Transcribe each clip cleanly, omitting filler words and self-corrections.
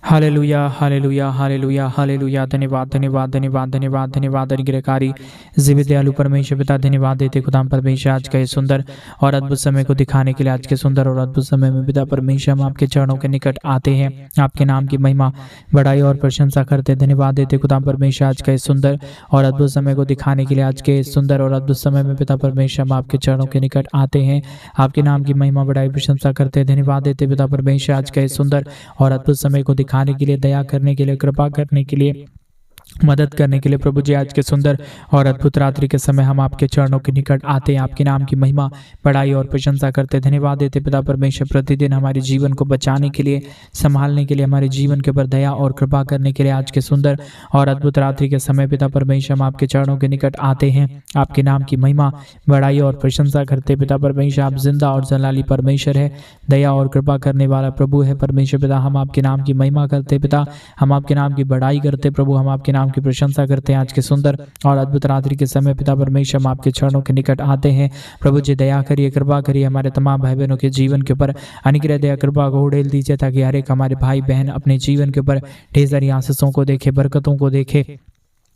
Hallelujah hallelujah hallelujah hallelujah. धन्यवाद धन्यवाद धन्यवाद धन्यवाद धन्यवाद अनुग्रहकारी जीवित दयालु परमेश्वर पिता, धन्यवाद देते खुदाम परमेश्वर आज का ये सुंदर और अद्भुत समय को दिखाने के लिए। आज के सुंदर और अद्भुत समय में पिता परमेश्वर हम आपके चरणों के निकट आते हैं, आपके नाम की महिमा बड़ाई और प्रशंसा करते। धन्यवाद देते खुदाम परमेश्वर आज का ये सुंदर और अद्भुत समय को दिखाने के लिए। आज के सुंदर और अद्भुत समय में पिता परमेश्वर हम आपके चरणों के निकट आते हैं, आपके नाम की महिमा बड़ाई प्रशंसा करते। धन्यवाद देते पिता परमेश्वर आज का ये सुंदर और अद्भुत समय को दिखाने के लिए, दया करने के लिए, कृपा करने के लिए, मदद करने के लिए। प्रभु जी आज के सुंदर और अद्भुत रात्रि के समय हम आपके चरणों के निकट आते हैं, आपके नाम की महिमा बड़ाई और प्रशंसा करते। धन्यवाद देते पिता परमेश्वर प्रतिदिन हमारे जीवन को बचाने के लिए, संभालने के लिए, हमारे जीवन के ऊपर दया और कृपा करने के लिए। आज के सुंदर और अद्भुत रात्रि के समय पिता परमेश्वर हम आपके चरणों के निकट आते हैं, आपके नाम की महिमा बड़ाई और प्रशंसा करते। पिता परमेश्वर आप जिंदा और जलाली परमेश्वर है, दया और कृपा करने वाला प्रभु है। परमेश्वर पिता हम आपके नाम की महिमा करते, पिता हम आपके नाम की बड़ाई करते, प्रभु हम आपके नाम की प्रशंसा करते हैं। आज के सुंदर और अद्भुत रात्रि के समय पिता परमेश्वर हम आपके चरणों के निकट आते हैं। प्रभु जी दया करिए, कृपा करिए, हमारे तमाम भाई बहनों के जीवन के ऊपर अनुग्रह दया कृपा को उड़ेल दीजिए, ताकि हर एक हमारे भाई बहन अपने जीवन के ऊपर ढेर सारी आशीषों को देखे, बरकतों को देखे,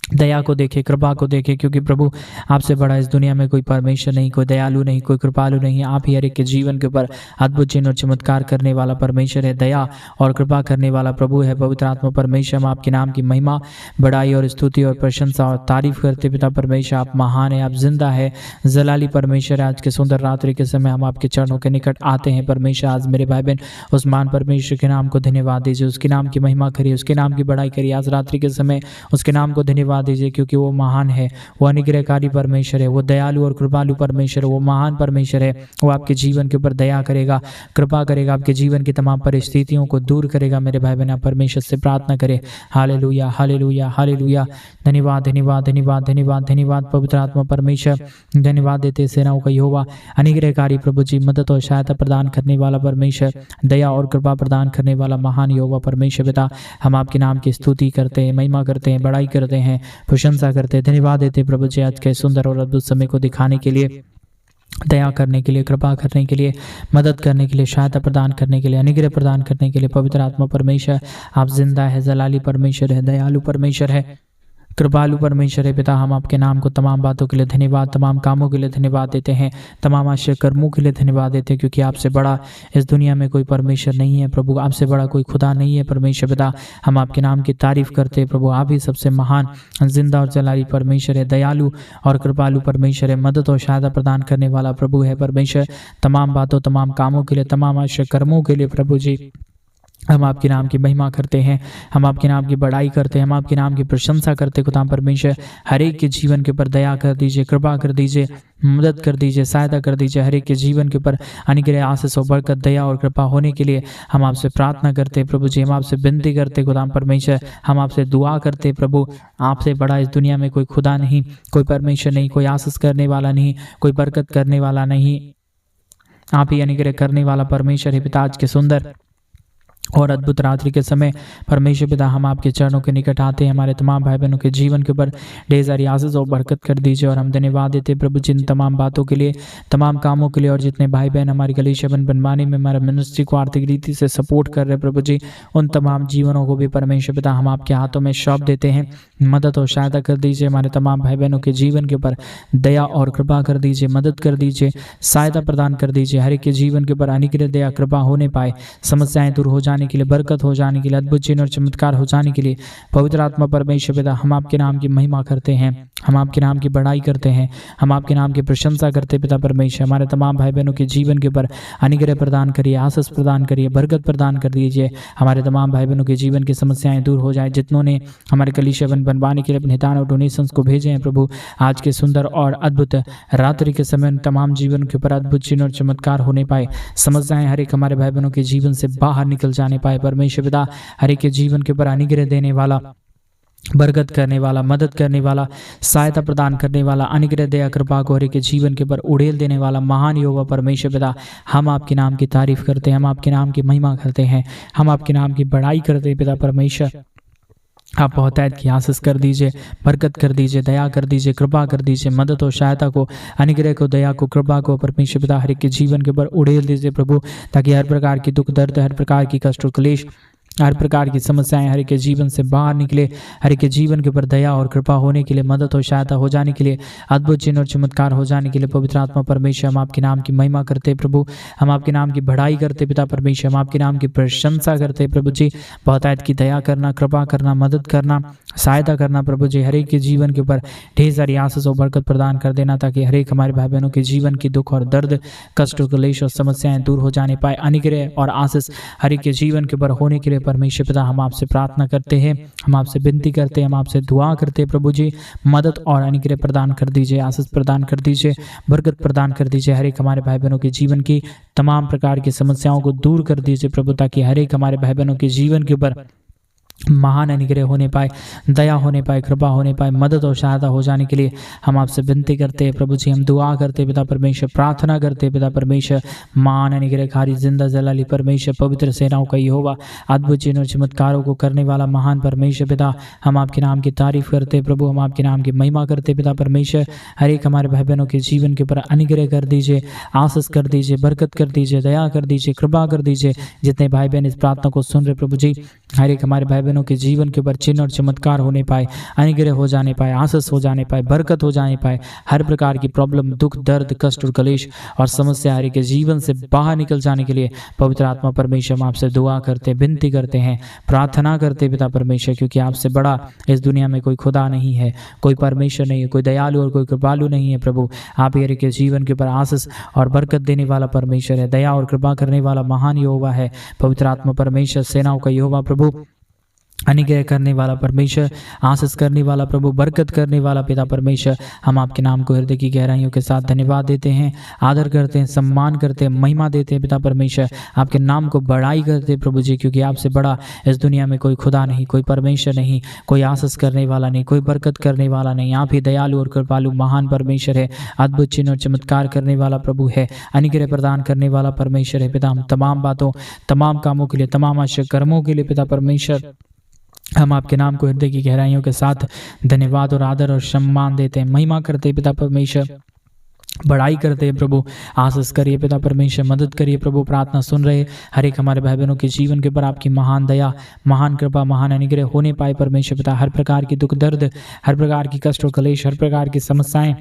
दया को देखे, कृपा को देखे। क्योंकि प्रभु आपसे बड़ा इस दुनिया में कोई परमेश्वर नहीं, कोई दयालु नहीं, कोई कृपालु नहीं। आप ही हर एक के जीवन के ऊपर अद्भुत चिन्ह और चमत्कार करने वाला परमेश्वर है, दया और कृपा करने वाला प्रभु है। पवित्र आत्मा परमेश्वर हम आपके नाम की महिमा बड़ाई और स्तुति और प्रशंसा और तारीफ करते। पिता परमेश्वर आप महान है, आप जिंदा है, जलाली परमेश्वर है। आज के सुंदर रात्रि के समय हम आपके चरणों के निकट आते हैं। परमेश्वर आज मेरे भाई बहन उस महान परमेश्वर के नाम को धन्यवाद दीजिए, उसके नाम की महिमा करिए, उसके नाम की बड़ाई करिए। आज रात्रि के समय उसके नाम को धन्यवाद दीजिए, क्योंकि वो महान है, वो अनुग्रहकारी परमेश्वर है, वो दयालु और कृपालु परमेश्वर है, वो महान परमेश्वर है। वो आपके जीवन के ऊपर दया करेगा, कृपा करेगा, आपके जीवन की तमाम परिस्थितियों को दूर करेगा। मेरे भाई बहन परमेश्वर से प्रार्थना करें। Hallelujah hallelujah hallelujah. धन्यवाद धन्यवाद धन्यवाद धन्यवाद धन्यवाद पवित्र आत्मा परमेश्वर, धन्यवाद देते सेनाओं का यहोवा, अनुग्रहकारी प्रभु जी, मदद और सहायता प्रदान करने वाला परमेश्वर, दया और कृपा प्रदान करने वाला महान यहोवा परमेश्वर पिता हम आपके नाम की स्तुति करते हैं, महिमा करते हैं, बड़ाई करते हैं, प्रशंसा करते हैं। धन्यवाद देते प्रभु जी आज के सुंदर और अद्भुत समय को दिखाने के लिए, दया करने के लिए, कृपा करने के लिए, मदद करने के लिए, सहायता प्रदान करने के लिए, अनुग्रह प्रदान करने के लिए। पवित्र आत्मा परमेश्वर आप जिंदा है, जलाली परमेश्वर है, दयालु परमेश्वर है, कृपालु परमेश्वर है। पिता हम आपके नाम को तमाम बातों के लिए धन्यवाद, तमाम कामों के लिए धन्यवाद देते हैं, तमाम आश्चर्य कर्मों के लिए धन्यवाद देते हैं, क्योंकि आपसे बड़ा इस दुनिया में कोई परमेश्वर नहीं है। प्रभु आपसे बड़ा कोई खुदा नहीं है। परमेश्वर पिता हम आपके नाम की तारीफ करते हैं। प्रभु आप ही सबसे महान, जिंदा और जलाली परमेश्वर है, दयालु और कृपालु परमेश्वर है, मदद और सहायता प्रदान करने वाला प्रभु है। परमेश्वर तमाम बातों, तमाम कामों के लिए, तमाम आश्चर्य कर्मों के लिए प्रभु जी हम आपके नाम की महिमा करते हैं, हम आपके नाम की बड़ाई करते हैं, हम आपके नाम की प्रशंसा करते। खुदा परमेश्वर हर एक के जीवन के ऊपर दया कर दीजिए, कृपा कर दीजिए, मदद कर दीजिए, सहायता कर दीजिए। हर एक के जीवन के ऊपर अनुग्रह, आशीष और बरकत, दया और कृपा होने के लिए हम आपसे प्रार्थना करते हैं। प्रभु जी हम आपसे विनती करते, खुदा परमेश्वर हम आपसे दुआ करते। प्रभु आपसे बड़ा इस दुनिया में कोई खुदा नहीं, कोई परमेश्वर नहीं, कोई आशीष करने वाला नहीं, कोई बरकत करने वाला नहीं। आप ही अनुग्रह करने वाला परमेश्वर है। पिता आज के सुंदर और अद्भुत रात्रि के समय परमेश्वर पिता हम आपके चरणों के निकट आते हैं। हमारे तमाम भाई बहनों के जीवन के ऊपर ढेर सारी आशीष और बरकत कर दीजिए, और हम धन्यवाद देते प्रभु जिन तमाम बातों के लिए, तमाम कामों के लिए, और जितने भाई बहन हमारी कलीसिया बनवाने में, हमारे मिनिस्ट्री को आर्थिक रीति से सपोर्ट कर रहे हैं प्रभु जी, उन तमाम जीवनों को भी परमेश्वर पिता हम आपके हाथों में सौंप देते हैं। मदद और सहायता कर दीजिए, हमारे तमाम भाई बहनों के जीवन के ऊपर दया और कृपा कर दीजिए, मदद कर दीजिए, सहायता प्रदान कर दीजिए। हर एक के जीवन के ऊपर अनुग्रह, दया, कृपा होने पाए, समस्याएं दूर हो जाने के लिए, बरकत हो जाने के लिए, अद्भुत चिन्ह और चमत्कार हो जाने के लिए। पवित्र आत्मा परमेश्वर पिता हम आपके नाम की महिमा करते हैं, हम आपके नाम की बड़ाई करते हैं, हम आपके नाम की प्रशंसा करते। पिता परमेश्वर हमारे तमाम भाई बहनों के जीवन के ऊपर अनुग्रह प्रदान करिए, आशीष प्रदान करिए, बरकत प्रदान कर दीजिए। हमारे तमाम भाई बहनों के जीवन की समस्याएं दूर हो जाए। जितनों ने हमारे कलीसिया बनवाने के लिए अपने दान और डोनेशंस को भेजे हैं प्रभु, आज के सुंदर और अद्भुत रात्रि के समय तमाम जीवन के ऊपर अद्भुत चिन्ह और चमत्कार होने पाए, समस्याएं हर एक हमारे भाई बहनों के जीवन से बाहर निकल जाने पाए। परमेश्वर पिता हर एक के जीवन के ऊपर अनुग्रह देने वाला, बरकत करने वाला, मदद करने वाला, सहायता प्रदान करने वाला, अनुग्रह, दया, कृपा को हर एक के जीवन के ऊपर उड़ेल देने वाला महान यहोवा परमेश्वर पिता हम आपके नाम की तारीफ करते हैं, हम आपके नाम की महिमा करते हैं, हम आपके नाम की बड़ाई करते हैं। पिता परमेश्वर आप बहुतायत की आशीष कर दीजिए, बरकत कर दीजिए, दया कर दीजिए, कृपा कर दीजिए, मदद और सहायता को, अनुग्रह को, दया को, कृपा को परमेश्वर पिता हर एक के जीवन के ऊपर उड़ेल दीजिए प्रभु, ताकि हर प्रकार की दुख दर्द, हर प्रकार की कष्ट और क्लेश हर प्रकार की समस्याएं हर एक के जीवन से बाहर निकले, हर एक के जीवन के ऊपर दया और कृपा होने के लिए, मदद और सहायता हो जाने के लिए, अद्भुत चिन्ह और चमत्कार हो जाने के लिए पवित्र आत्मा परमेश्वर हम आपके नाम की महिमा करते प्रभु, हम आपके नाम की बढ़ाई करते पिता परमेश्वर, हम आपके नाम की प्रशंसा करते प्रभु जी। बहुतायत की दया करना, कृपा करना, मदद करना, सहायता करना प्रभु जी। हर एक के जीवन के ऊपर ढेर सारी आशीष और बरकत प्रदान कर देना, ताकि हर एक हमारे भाई बहनों के जीवन की दुख और दर्द, कष्ट और क्लेश और समस्याएं दूर हो जाने पाए। अनुग्रह और आशीष हर एक के जीवन के ऊपर होने के लिए परमेश्वर पिता हम आपसे प्रार्थना करते हैं, हम आपसे विनती करते हैं, हम आपसे दुआ करते हैं प्रभु जी। मदद और अनुग्रह प्रदान कर दीजिए, आशीष प्रदान कर दीजिए, बरकत प्रदान कर दीजिए। हर एक हमारे भाई बहनों के जीवन की तमाम प्रकार की समस्याओं को दूर कर दीजिए प्रभु, ताकि हर एक हमारे भाई बहनों के जीवन के ऊपर महान अनुग्रह होने पाए, दया होने पाए, कृपा होने पाए, मदद और सहायता हो जाने के लिए हम आपसे विनती करते हैं प्रभु जी। हम दुआ करते पिता परमेश्वर, प्रार्थना करते पिता परमेश्वर। महान अनुग्रहकारी जिंदा जलाली परमेश्वर, पवित्र सेनाओं का यहोवा, अद्भुत चिन्ह और चमत्कारों को करने वाला महान परमेश्वर पिता, हम आपके नाम की तारीफ करते प्रभु, हम आपके नाम की महिमा करते पिता परमेश्वर। हर एक हमारे भाई बहनों के जीवन के ऊपर अनुग्रह कर दीजिए, आशीष कर दीजिए, बरकत कर दीजिए, दया कर दीजिए, कृपा कर दीजिए। जितने भाई बहन इस प्रार्थना को सुन रहे प्रभु जी, हर एक हमारे भाई बहनों के जीवन के ऊपर चिन्ह और चमत्कार होने पाए, अनुग्रह हो जाने पाए, आशीष हो जाने पाए, बरकत हो जाने पाए। हर प्रकार की प्रॉब्लम, दुख, दर्द, कष्ट और क्लेश और समस्या हर एक के जीवन से बाहर निकल जाने के लिए पवित्र आत्मा परमेश्वर हम आपसे दुआ करते, विनती करते हैं, प्रार्थना करते पिता परमेश्वर, क्योंकि आपसे बड़ा इस दुनिया में कोई खुदा नहीं है, कोई परमेश्वर नहीं है, कोई दयालु और कोई कृपालु नहीं है प्रभु। आप हर एक के जीवन के ऊपर आशीष और बरकत देने वाला परमेश्वर है, दया और कृपा करने वाला महान यहोवा है पवित्र आत्मा परमेश्वर, सेनाओं का यहोवा प्रभु, अनुग्रह करने वाला परमेश्वर, आशीष करने वाला प्रभु, बरकत करने वाला पिता परमेश्वर। हम आपके नाम को हृदय की गहराइयों के साथ धन्यवाद देते हैं, आदर करते हैं, सम्मान करते हैं, महिमा देते हैं पिता परमेश्वर। आपके नाम को बड़ाई करते हैं प्रभु जी, क्योंकि आपसे बड़ा इस दुनिया में कोई खुदा नहीं, कोई परमेश्वर नहीं, कोई आशीष करने वाला नहीं, कोई बरकत करने वाला नहीं। आप ही दयालु और कृपालु महान परमेश्वर है, अद्भुत चिन्ह और चमत्कार करने वाला प्रभु है, अनुग्रह प्रदान करने वाला परमेश्वर है पिता। हम तमाम बातों, तमाम कामों के लिए, तमाम आश्चर्य कर्मों के लिए पिता परमेश्वर हम आपके नाम को हृदय की गहराइयों के साथ धन्यवाद और आदर और सम्मान देते हैं, महिमा करते हैं पिता परमेश्वर, बड़ाई करते हैं प्रभु। आशीष करिए पिता परमेश्वर, मदद करिए प्रभु। प्रार्थना सुन रहे हर एक हमारे भाई बहनों के जीवन के ऊपर आपकी महान दया, महान कृपा, महान अनुग्रह होने पाए परमेश्वर पिता। हर प्रकार की दुख दर्द, हर प्रकार की कष्ट और क्लेश, हर प्रकार की समस्याएं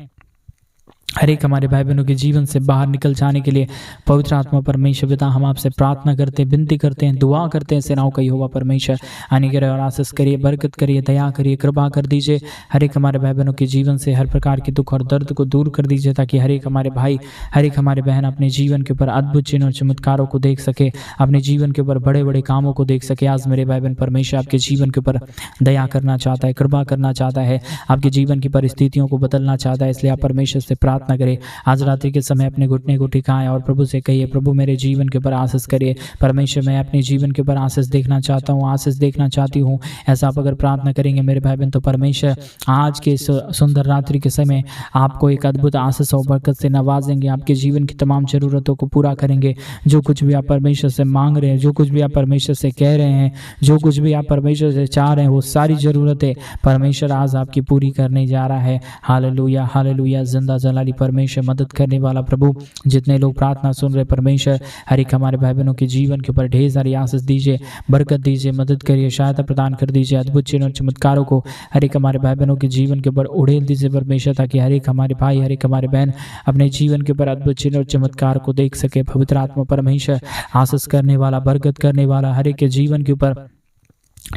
हर एक हमारे भाई बहनों के जीवन से बाहर निकल जाने के लिए पवित्र आत्मा परमेश्वर पिता हम आपसे प्रार्थना करते हैं, विनती करते हैं, दुआ करते हैं। सेनाओं का यहोवा परमेश्वर, अनुग्रह और आशीष करिए, बरकत करिए, दया करिए, कृपा कर दीजिए। हर एक हमारे भाई बहनों के जीवन से हर प्रकार के दुख और दर्द को दूर कर दीजिए, ताकि हर एक हमारे भाई, हर एक हमारे बहन अपने जीवन के ऊपर अद्भुत चिन्ह और चमत्कारों को देख सके, अपने जीवन के ऊपर बड़े बड़े कामों को देख सके। आज मेरे भाई बहन परमेश्वर आपके जीवन के ऊपर दया करना चाहता है, कृपा करना चाहता है, आपके जीवन की परिस्थितियों को बदलना चाहता है। इसलिए आप परमेश्वर से प्रार्थना करें, आज रात्रि के समय अपने घुटने को टिकाएं और प्रभु से कहिए, प्रभु मेरे जीवन के ऊपर आशीष करिए। परमेश्वर मैं अपने जीवन के ऊपर आशीष देखना चाहता हूँ, आशीष देखना चाहती हूँ। ऐसा आप अगर प्रार्थना करेंगे मेरे भाई बहन, तो परमेश्वर आज के सुंदर रात्रि के समय आपको एक अद्भुत आशीष और बरकत से नवाजेंगे, आपके जीवन की तमाम जरूरतों को पूरा करेंगे। जो कुछ भी आप परमेश्वर से मांग रहे हैं, जो कुछ भी आप परमेश्वर से कह रहे हैं, जो कुछ भी आप परमेश्वर से चाह रहे हैं, वो सारी जरूरतें परमेश्वर आज आपकी पूरी करने जा रहा है। Hallelujah, hallelujah. जिंदा जलाली परमेश्वर, मदद करने वाला प्रभु, जितने लोग प्रार्थना सुन रहे परमेश्वर, हर एक हमारे भाई बहनों के जीवन के ऊपर ढेर सारी आशीष दीजिए, बरकत दीजिए, मदद करिए, सहायता प्रदान कर दीजिए। अद्भुत चिन्ह और चमत्कारों को हर एक हमारे भाई बहनों के जीवन के ऊपर उड़ेल दीजिए परमेश्वर, ताकि हर एक हमारे भाई, हर एक हमारे बहन अपने जीवन के ऊपर अद्भुत चिन्ह और चमत्कार को देख सके। पवित्र आत्मा परमेश्वर, आशीष करने वाला, बरकत करने वाला, हर एक के जीवन के ऊपर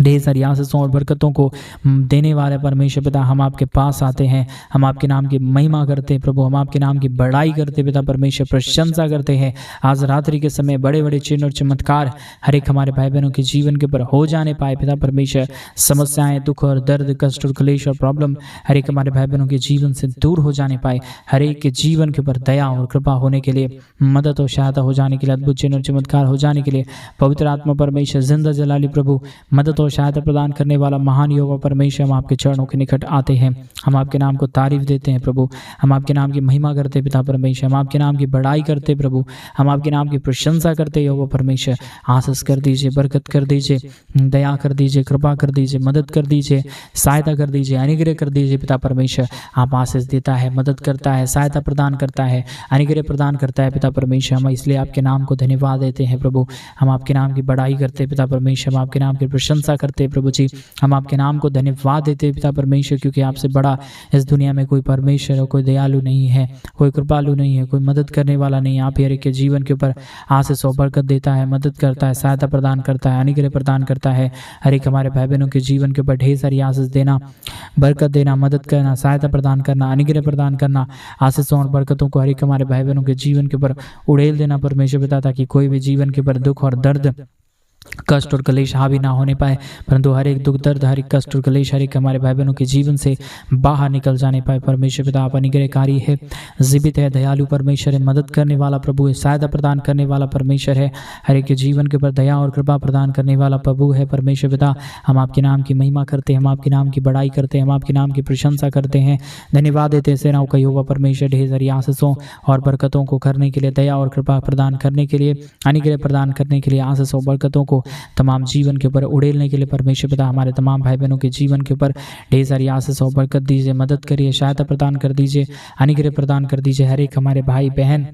ढेर सारी आशीषों और बरकतों को देने वाले परमेश्वर पिता, हम आपके पास आते हैं, हम आपके नाम की महिमा करते हैं प्रभु, हम आपके नाम की बड़ाई करते पिता परमेश्वर, प्रशंसा करते हैं। आज रात्रि के समय बड़े बड़े चिन्ह और चमत्कार हर एक हमारे भाई बहनों के जीवन के ऊपर हो जाने पाए पिता परमेश्वर। समस्याएं, दुख और दर्द, कष्ट और क्लेश और प्रॉब्लम हर एक हमारे भाई बहनों के जीवन से दूर हो जाने पाए। हर एक के जीवन के ऊपर दया और कृपा होने के लिए, मदद और सहायता हो जाने के लिए, अद्भुत चिन्ह और चमत्कार हो जाने के लिए पवित्र आत्मा परमेश्वर, जिंदा जलाली प्रभु, मदद मदद और सहायता प्रदान करने वाला महान यहोवा परमेश्वर, हम आपके चरणों के निकट आते हैं। हम आपके नाम को तारीफ देते हैं प्रभु। हम आपके नाम की महिमा करते पिता परमेश्वर। हम आपके नाम की बड़ाई करते प्रभु। हम आपके नाम की प्रशंसा करते यहोवा परमेश्वर। आशीष कर दीजिए, बरकत कर दीजिए, दया कर दीजिए, कृपा कर दीजिए, मदद कर दीजिए, सहायता कर दीजिए, अनुग्रह कर दीजिए पिता परमेश्वर। आप आशीष देता है, मदद करता है, सहायता प्रदान करता है, अनुग्रह प्रदान करता है पिता परमेश्वर। हम इसलिए आपके नाम को धन्यवाद देते हैं प्रभु। हम आपके नाम की बड़ाई करते पिता परमेश्वर। हम आपके नाम की प्रशंसा करते प्रभु जी। हम आपके नाम को धन्यवाद देते पिता परमेश्वर, क्योंकि आपसे बड़ा इस दुनिया में कोई परमेश्वर और कोई दयालु नहीं है, कोई कृपालु नहीं है, कोई मदद करने वाला नहीं है। आप हर एक के जीवन के ऊपर आशीष और बरकत देता है, मदद करता है, सहायता प्रदान करता है, अनुग्रह प्रदान करता है। हर एक हमारे भाई बहनों के जीवन के ऊपर ढेर सारी आशीष देना, बरकत देना, मदद करना, सहायता प्रदान करना, अनुग्रह प्रदान करना, आशीषों और बरकतों को हर एक हमारे भाई बहनों के जीवन के ऊपर उड़ेल देना परमेश्वर पिता, ताकि कोई भी जीवन के ऊपर दुख और दर्द, कष्ट और कलेश हावी ना होने पाए, परंतु हर एक दुख दर्द, हर एक कष्ट और कलेश हर एक हमारे भाई बहनों के जीवन से बाहर निकल जाने पाए। परमेश्वर पिता आप अनुग्रहकारी है, जीवित है, दयालु परमेश्वर है, मदद करने वाला प्रभु है, सहायता प्रदान करने वाला परमेश्वर है, हर एक के जीवन के ऊपर दया और कृपा प्रदान करने वाला प्रभु है। परमेश्वर पिता हम आपके नाम की महिमा करते हैं, हम आपके नाम की बड़ाई करते हैं, हम आपके नाम की प्रशंसा करते हैं, धन्यवाद देते हैं। सेनाओं का यहोवा परमेश्वर ढेर सारी आशीषों और बरकतों को करने के लिए, दया और कृपा प्रदान करने के लिए, अनुग्रह प्रदान करने के लिए, आशीषों बरकतों को तमाम जीवन के ऊपर उड़ेलने के लिए परमेश्वर पिता हमारे तमाम भाई बहनों के जीवन के ऊपर ढेर सारी आशीष और बरकत दीजिए, मदद करिए, सहायता प्रदान कर दीजिए, अनुग्रह प्रदान कर दीजिए। हर एक हमारे भाई बहन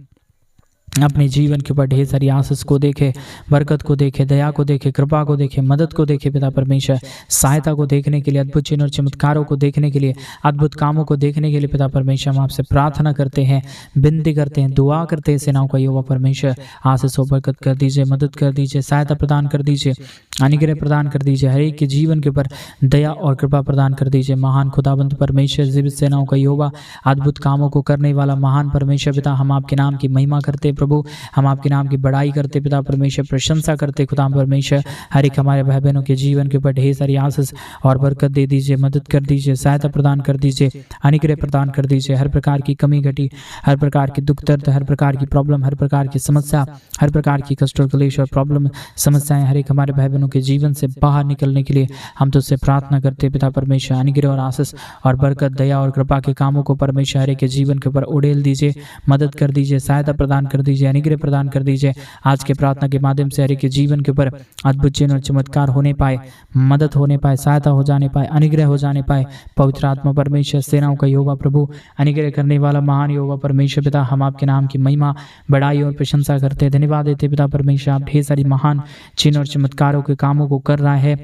अपने जीवन के ऊपर ढेर सारी आशीष को देखे, बरकत को देखे, दया को देखे, कृपा को देखे, मदद को देखे पिता परमेश्वर। सहायता को देखने के लिए, अद्भुत चिन्ह और चमत्कारों को देखने के लिए, अद्भुत कामों को देखने के लिए पिता परमेश्वर हम आपसे प्रार्थना करते हैं, विनती करते हैं, दुआ करते हैं। सेनाओं का यहोवा परमेश्वर आशीष और बरकत कर दीजिए, मदद कर दीजिए, सहायता प्रदान कर दीजिए, अनुग्रह प्रदान कर दीजिए, हर एक के जीवन के ऊपर दया और कृपा प्रदान कर दीजिए। महान खुदाबंद परमेश्वर, जीवित सेनाओं का यहोवा, अद्भुत कामों को करने वाला महान परमेश्वर पिता हम आपके नाम की महिमा करते प्रभु, हम आपके नाम की बड़ाई करते पिता परमेश्वर, प्रशंसा करते खुदा परमेश्वर। हर एक हमारे भाई बहनों के जीवन के ऊपर ढेर सारी आशीष और बरकत दे दीजिए, मदद कर दीजिए, सहायता प्रदान कर दीजिए, अनुग्रह प्रदान कर दीजिए। हर प्रकार की कमी घटी, हर प्रकार की दुख दर्द, हर प्रकार की प्रॉब्लम, हर प्रकार की समस्या, हर प्रकार की कष्ट और क्लेश और प्रॉब्लम समस्याएं हर एक हमारे भाई बहनों के जीवन से बाहर निकलने के लिए हम तुझसे प्रार्थना करते पिता परमेश्वर। अनुग्रह और आशीष और बरकत, दया और कृपा के कामों को परमेश्वर हर एक के जीवन के ऊपर उड़ेल दीजिए, मदद कर दीजिए, सहायता प्रदान कर दीजिए, अनुग्रह प्रदान कर दीजिए। आज के प्रार्थना के माध्यम से हर एक के जीवन के ऊपर अद्भुत चिन्ह और चमत्कार होने पाए, मदद होने पाए, सहायता हो जाने पाए, अनुग्रह हो जाने पाए। पवित्र आत्मा परमेश्वर, सेनाओं का यहोवा प्रभु, अनुग्रह करने वाला महान यहोवा परमेश्वर पिता हम आपके नाम की महिमा, बड़ाई और प्रशंसा करते हैं, धन्यवाद देते पिता परमेश्वर। आप ढेर सारी महान चिन्ह और चमत्कारों के कामों को कर रहा है,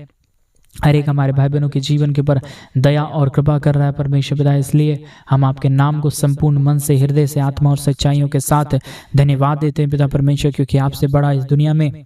हर एक हमारे भाई बहनों के जीवन के ऊपर दया और कृपा कर रहा है परमेश्वर पिता। इसलिए हम आपके नाम को संपूर्ण मन से, हृदय से, आत्मा और सच्चाइयों के साथ धन्यवाद देते हैं पिता परमेश्वर, क्योंकि आपसे बड़ा इस दुनिया में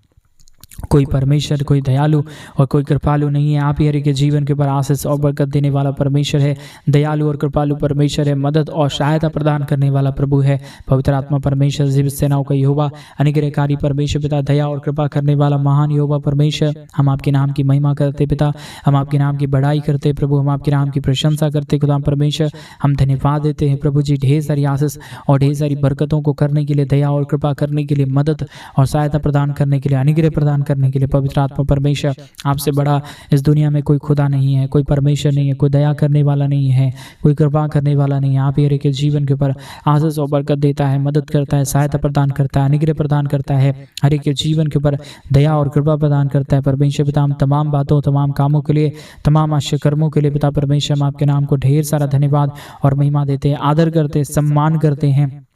कोई परमेश्वर, कोई दयालु और कोई कृपालु नहीं है। आप ही हर एक के जीवन के ऊपर आशीष और बरकत देने वाला परमेश्वर है, दयालु और कृपालु परमेश्वर है, मदद और सहायता प्रदान करने वाला प्रभु है। पवित्र आत्मा परमेश्वर, जीवित सेनाओं का यहोवा, अनुग्रहकारी परमेश्वर पिता, दया और कृपा करने वाला महान यहोवा परमेश्वर, हम आपके नाम की महिमा करते पिता, हम आपके नाम की बड़ाई करते प्रभु, हम आपके नाम की प्रशंसा करते खुदा परमेश्वर। हम धन्यवाद देते हैं प्रभु जी, ढेर सारी आशीष और ढेर सारी बरकतों को करने के लिए, दया और कृपा करने के लिए, मदद और सहायता प्रदान करने के लिए, अनुग्रह प्रदान करने के लिए। पवित्र आत्मा परमेश्वर, आपसे बड़ा इस दुनिया में कोई खुदा नहीं है, कोई परमेश्वर नहीं है, कोई दया करने वाला नहीं है, कोई कृपा करने वाला नहीं है। आप हर एक के जीवन के ऊपर आशीष और बरकत देता है, मदद करता है, सहायता प्रदान करता है, अनुग्रह प्रदान करता है, हर एक के जीवन के ऊपर दया और कृपा प्रदान करता है परमेश्वर पिता। हम तमाम बातों, तमाम कामों के लिए, तमाम आश्चर्य कर्मों के लिए पिता परमेश्वर हम आपके नाम को ढेर सारा धन्यवाद और महिमा देते हैं, आदर करते हैं, सम्मान करते हैं,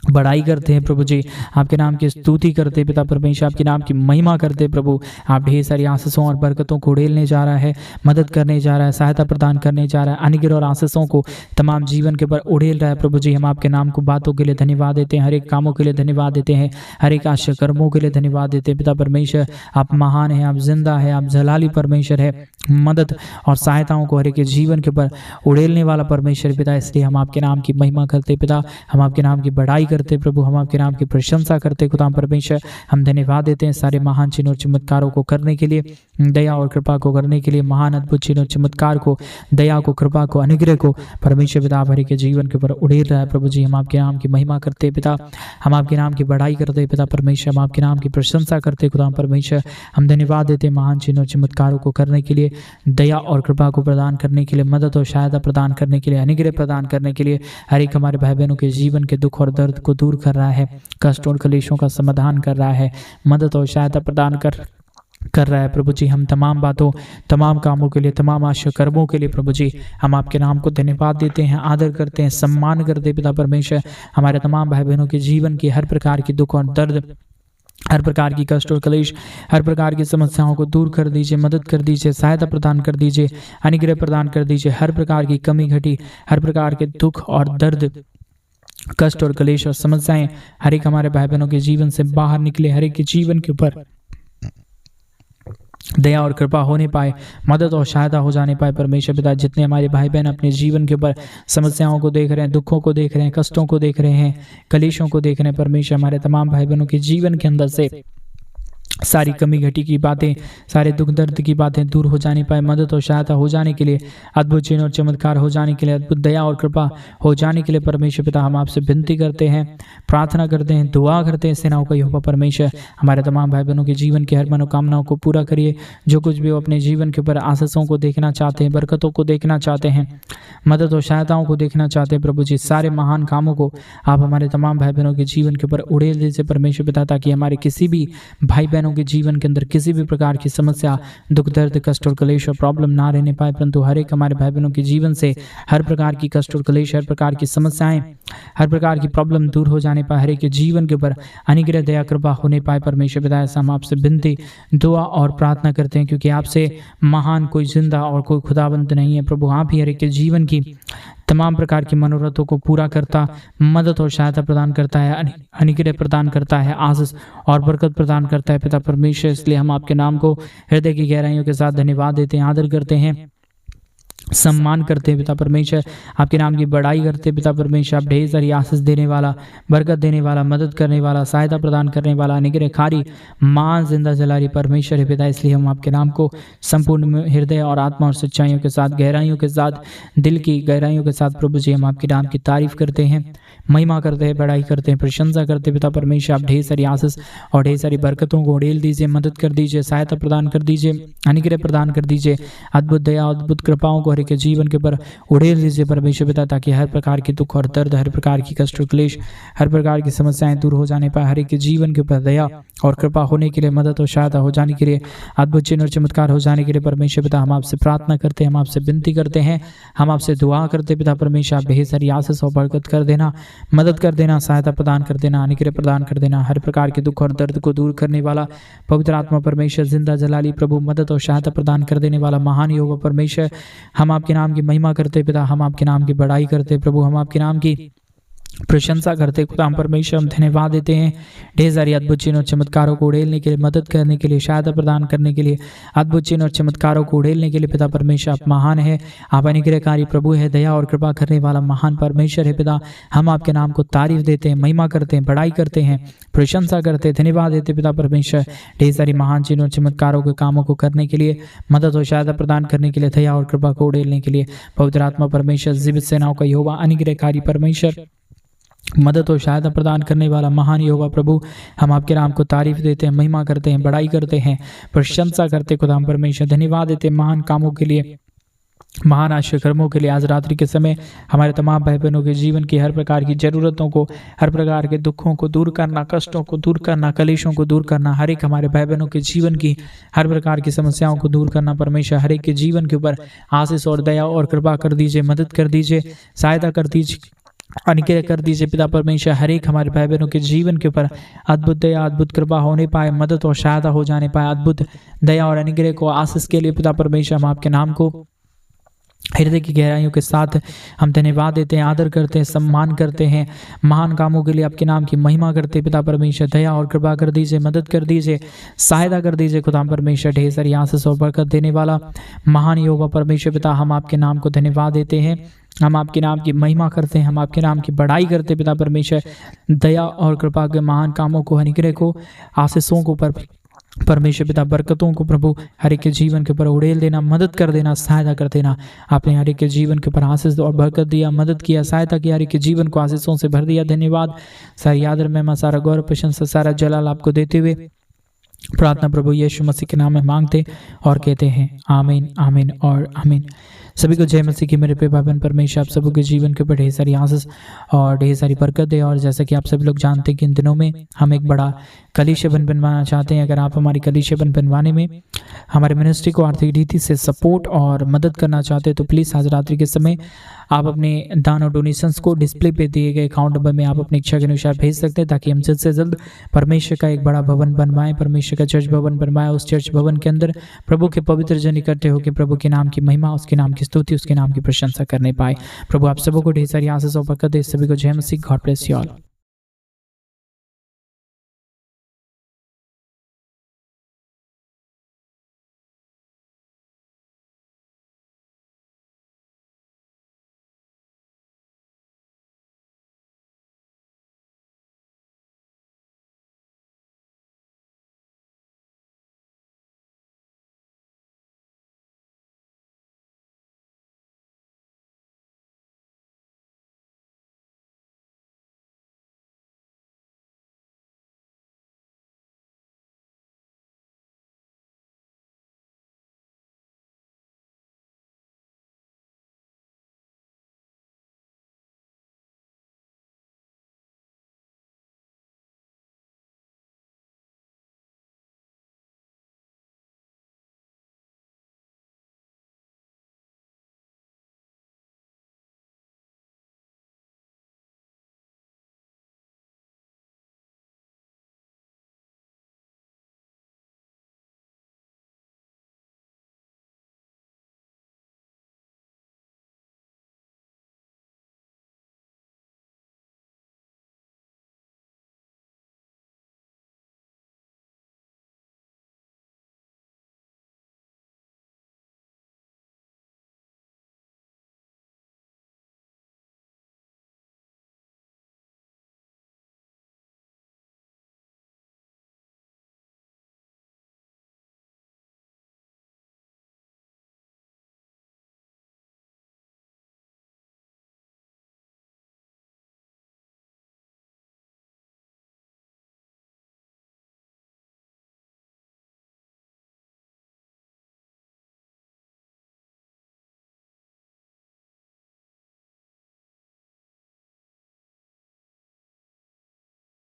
बड़ाई करते हैं प्रभु जी। आपके नाम की स्तुति करते पिता परमेश्वर, आपके नाम की महिमा करते प्रभु। आप ढेर सारी आशीषों और बरकतों को उड़ेलने जा रहा है, मदद करने जा रहा है, सहायता प्रदान करने जा रहा है, अनुग्रह और आशीषों को तमाम जीवन के ऊपर उड़ेल रहा है प्रभु जी। हम आपके नाम को बातों के लिए धन्यवाद देते हैं, हर एक कामों के लिए धन्यवाद देते हैं, हर एक आश्चर्य कर्मों के लिए धन्यवाद देते हैं पिता परमेश्वर। आप महान है, आप जिंदा है, आप जलाली परमेश्वर है, मदद और सहायताओं को हर एक के जीवन के ऊपर उड़ेलने वाला परमेश्वर पिता। इसलिए हम आपके नाम की महिमा करते पिता, हम आपके नाम की बड़ाई करते प्रभु, हम आपके नाम की प्रशंसा करते खुदा परमेश्वर। हम धन्यवाद देते हैं सारे महान चिन्ह और चमत्कारों को करने के लिए, दया और कृपा को करने के लिए, महान अद्भुत चिन्ह और चमत्कार को, दया को, कृपा को, अनुग्रह को परमेश्वर पिता हमारे के जीवन के ऊपर उड़ेल रहा है प्रभु जी। हम आपके नाम की महिमा करते पिता, हम आपके नाम की बढ़ाई करते पिता परमेश्वर, हम आपके नाम की प्रशंसा करते खुदा परमेश्वर। हम धन्यवाद देते महान चिन्ह और चमत्कारों को करने के लिए, दया और कृपा को प्रदान करने के लिए, मदद और सहायता प्रदान करने के लिए, अनुग्रह प्रदान करने के लिए, हर एक हमारे भाई बहनों के जीवन के दुख और दर्द को दूर कर रहा है, कष्ट और क्लेशों का समाधान कर रहा है, मदद और सहायता प्रदान कर रहा है प्रभु जी। हम तमाम बातों, तमाम कामों के लिए, तमाम आशा कर्मों के लिए प्रभु जी हम आपके नाम को धन्यवाद देते हैं, आदर करते हैं, सम्मान करते हैं पिता परमेश्वर। हमारे तमाम भाई बहनों के जीवन की हर प्रकार की दुख और दर्द, हर प्रकार की कष्ट और क्लेश, हर प्रकार की समस्याओं को दूर कर दीजिए, मदद कर दीजिए, सहायता प्रदान कर दीजिए, अनुग्रह प्रदान कर दीजिए। हर प्रकार की कमी घटी, हर प्रकार के दुख और दर्द, कष्ट और क्लेश और समस्याएं हर एक हमारे भाई बहनों के जीवन से बाहर निकले, हर एक के जीवन के ऊपर दया और कृपा होने पाए, मदद और सहायता हो जाने पाए परमेश्वर पिता। जितने हमारे भाई बहन अपने जीवन के ऊपर समस्याओं को देख रहे हैं, दुखों को देख रहे हैं, कष्टों को देख रहे हैं, कलेशों को देख रहे हैं परमेश्वर, हमारे तमाम भाई बहनों के जीवन के अंदर से सारी कमी घटी की बातें, सारे दुख दर्द की बातें दूर हो जाने पाए, मदद और सहायता हो जाने के लिए, अद्भुत चिन्ह और चमत्कार हो जाने के लिए, अद्भुत दया और कृपा हो जाने के लिए परमेश्वर पिता हम आपसे विनती करते हैं, प्रार्थना करते हैं, दुआ करते हैं। सेनाओं का यहोवा परमेश्वर हमारे तमाम भाई बहनों के जीवन की हर मनोकामनाओं को पूरा करिए। जो कुछ भी वो अपने जीवन के ऊपर आशीषों को देखना चाहते हैं, बरकतों को देखना चाहते हैं, मदद और सहायताओं को देखना चाहते हैं प्रभु जी, सारे महान कामों को आप हमारे तमाम भाई बहनों के जीवन के ऊपर उड़ेल दीजिए परमेश्वर पिता, ताकि हमारे किसी भी भाई बहनों के जीवन के अंदर किसी भी प्रकार की समस्या, दुख दर्द, कष्ट और क्लेश और प्रॉब्लम ना रहने पाए, परंतु हर एक हमारे भाई बहनों के जीवन से हर प्रकार की कष्ट और क्लेश, हर प्रकार की समस्याएं, हर प्रकार की प्रॉब्लम दूर हो जाने पाए, हर एक के जीवन के ऊपर अनुग्रह दया कृपा होने पाए परमेश्वर पिता। ऐसा हम आपसे विनती, दुआ और प्रार्थना करते हैं, क्योंकि आपसे महान कोई जिंदा और कोई खुदाबंद नहीं है प्रभु। आप ही हर एक के जीवन की तमाम प्रकार की मनोरथों को पूरा करता, मदद और सहायता प्रदान करता है, अनुग्रह प्रदान करता है, आशीष और बरकत प्रदान करता है पिता परमेश्वर। इसलिए हम आपके नाम को हृदय की गहराइयों के साथ धन्यवाद देते हैं, आदर करते हैं, सम्मान करते हैं पिता परमेश्वर। आपके नाम की बड़ाई करते हैं पिता परमेश्वर। आप ढेर सारी आशीष देने वाला, बरकत देने वाला, मदद करने वाला, सहायता प्रदान करने वाला, अनुग्रहकारी, मान जिंदा जलारी परमेश्वर है पिता। इसलिए हम आपके नाम को संपूर्ण हृदय और आत्मा और सच्चाइयों के साथ, गहराइयों के साथ, दिल की गहराइयों के साथ प्रभु जी हम आपके नाम की तारीफ करते हैं, महिमा करते हैं, बड़ाई करते हैं, प्रशंसा करते हैं पिता परमेश्वर। आप ढेर सारी आशीष और ढेर सारी बरकतों को उड़ेल दीजिए, मदद कर दीजिए, सहायता प्रदान कर दीजिए, अनुग्रह प्रदान कर दीजिए, अद्भुत दया, अद्भुत कृपाओं को हर एक के जीवन के ऊपर उड़ेल दीजिए परमेश्वर पिता, ताकि हर प्रकार की दुख और दर्द, हर प्रकार की कष्ट और क्लेश, हर प्रकार की समस्याएं दूर हो जाने पाए, हर एक के जीवन के ऊपर दया और कृपा होने के लिए, मदद और सहायता हो जाने के लिए, अद्भुत चिन्ह और चमत्कार हो जाने के लिए परमेश्वर पिता हम आपसे प्रार्थना करते हैं, हम आपसे विनती करते हैं, हम आपसे दुआ करते पिता परमेश्वर। आप ढेर सारी आशीष और बरकत कर देना, मदद कर देना, सहायता प्रदान कर देना, अनुग्रह प्रदान कर देना, हर प्रकार के दुख और दर्द को दूर करने वाला पवित्र आत्मा परमेश्वर, जिंदा जलाली प्रभु, मदद और सहायता प्रदान कर देने वाला महान यहोवा परमेश्वर। हम आपके नाम की महिमा करते पिता, हम आपके नाम की बड़ाई करते प्रभु, हम आपके नाम की प्रशंसा करते खुदा हम परमेश्वर। हम धन्यवाद देते हैं ढेर सारी अद्भुत चिन्ह और चमत्कारों को उड़ेलने के लिए, मदद करने के लिए, सहायता प्रदान करने के लिए, अद्भुत चिन्ह और चमत्कारों को उड़ेलने के लिए पिता परमेश्वर आप महान है, आप अनुग्रहकारी प्रभु है, दया और कृपा करने वाला महान परमेश्वर है पिता। हम आपके नाम को तारीफ देते हैं, महिमा करते हैं, बड़ाई करते हैं, प्रशंसा करते हैं, धन्यवाद देते पिता परमेश्वर। ढेर सारी महान चिन्ह और चमत्कारों के कामों को करने के लिए, मदद और सहायता प्रदान करने के लिए, दया और कृपा को उड़ेलने के लिए पवित्र आत्मा परमेश्वर, जीवित सेनाओं का यहोवा, अनुग्रहकारी परमेश्वर, मदद और सहायता प्रदान करने वाला महान यहोवा प्रभु, हम आपके नाम को तारीफ देते हैं, महिमा करते हैं, बड़ाई करते हैं, प्रशंसा करते खुदा हम परमेश्वर। धन्यवाद देते हैं महान कामों के लिए, महान आश्चर्य कर्मों के लिए। आज रात्रि के समय हमारे तमाम भाई बहनों के जीवन की हर प्रकार की जरूरतों को, हर प्रकार के दुखों को दूर करना, कष्टों को दूर करना, कलेशों को दूर करना, हर एक हमारे भाई बहनों के जीवन की हर प्रकार की समस्याओं को दूर करना परमेश्वर। हर एक के जीवन के ऊपर आशीष और दया और कृपा कर दीजिए, मदद कर दीजिए, सहायता कर दीजिए, अनुग्रह कर दीजिए पिता परमेश्वर। हर एक हमारे भाई बहनों के जीवन के ऊपर अद्भुत दया, अद्भुत कृपा होने पाए, मदद और सहायता हो जाने पाए, अद्भुत दया और अनुग्रह को आशीष के लिए पिता परमेश्वर हम आपके नाम को हृदय की गहराइयों के साथ हम धन्यवाद देते हैं, आदर करते हैं, सम्मान करते हैं, महान कामों के लिए आपके नाम की महिमा करते पिता परमेश्वर। दया और कृपा कर दीजिए, मदद कर दीजिए, सहायता कर दीजिए खुदा परमेश्वर। ढेर सारी आशीष और बरकत देने वाला महान यहोवा परमेश्वर पिता, हम आपके नाम को धन्यवाद देते हैं, हम आपके नाम की महिमा करते हैं, हम आपके नाम की बड़ाई करते हैं पिता परमेश्वर। दया और कृपा के महान कामों को, अनुग्रह को, आशीषों को परमेश्वर पिता, बरकतों को प्रभु हर एक के जीवन के ऊपर उड़ेल देना, मदद कर देना, सहायता कर देना। आपने हर एक के जीवन के ऊपर आशीष और बरकत दिया, मदद किया, सहायता किया, हर एक के जीवन को आशीषों से भर दिया। धन्यवाद। सारी आदर महिमा, सारा गौरव, प्रशंसा, सारा जलाल आपको देते हुए प्रार्थना प्रभु यीशु मसीह के नाम में मांगते और कहते हैं आमीन, आमीन और आमीन। सभी को जय मसीह की। मेरे प्रिय भाई बहन, परमेश्वर आप सबों के जीवन के ऊपर ढेर सारी आशीष और ढेर सारी बरकत दे। और जैसा कि आप सभी लोग जानते हैं कि इन दिनों में हम एक बड़ा कलीसिया बनवाना चाहते हैं। अगर आप हमारी कलीसिया बनवाने में हमारे मिनिस्ट्री को आर्थिक रीति से सपोर्ट और मदद करना चाहते हैं तो प्लीज़ आज रात्रि के समय आप अपने दान और डोनेशंस को डिस्प्ले पे दिए गए अकाउंट नंबर में आप अपनी इच्छा के अनुसार भेज सकते हैं, ताकि हम जल्द से जल्द परमेश्वर का एक बड़ा भवन बनवाएं, परमेश्वर का चर्च भवन बनवाएं। उस चर्च भवन के अंदर प्रभु के पवित्र जन इकट्ठे होकर प्रभु के नाम की महिमा, उसके नाम की स्तुति, उसके नाम की प्रशंसा करने पाए। प्रभु आप सबों को ढेर सारी आशीष और बरकत दे। सभी को जय मसीह। God bless you all.